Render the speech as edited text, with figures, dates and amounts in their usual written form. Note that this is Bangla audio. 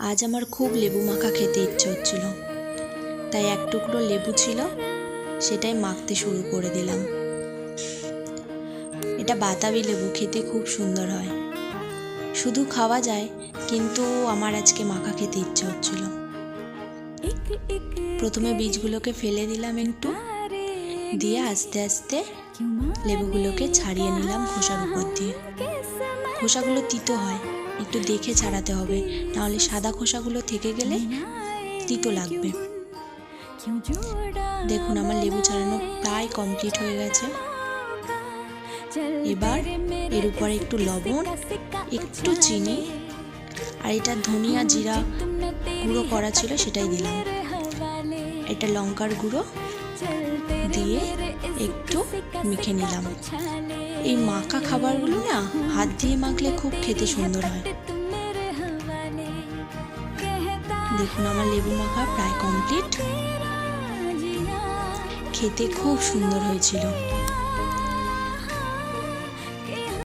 আজ আমার খুব লেবু মাখা খেতে ইচ্ছে হচ্ছিল, তাই এক টুকরো লেবু ছিল, সেটাই মাখতে শুরু করে দিলাম। এটা বাতাবি লেবু, খেতে খুব সুন্দর হয়। শুধু খাওয়া যায়, কিন্তু আমার আজকে মাখা খেতে ইচ্ছে হচ্ছিল। প্রথমে বীজগুলোকে ফেলে দিলাম একটু, দিয়ে আস্তে আস্তে লেবুগুলোকে ছাড়িয়ে নিলাম খোসার উপর দিয়ে। খোসাগুলো তিতো হয়, একটু দেখে ছাড়াতে হবে, নাহলে সাদা খোসাগুলো থেকে গেলে তিতো লাগবে। দেখুন আমার লেবু ছাড়ানো প্রায় কমপ্লিট হয়ে গেছে। এবার এর উপরে একটু লবণ, একটু চিনি, আর এটা ধনিয়া জিরা গুঁড়ো করা ছিল সেটাই দিলাম। এটা লঙ্কার গুঁড়ো দিয়ে একটু মেখে নিলাম। এই মাখা খাবারগুলো না হাত দিয়ে মাখলে খুব খেতে সুন্দর হয়। দেখুন আমার লেবু মাখা প্রায় কমপ্লিট, খেতে খুব সুন্দর হয়েছিল।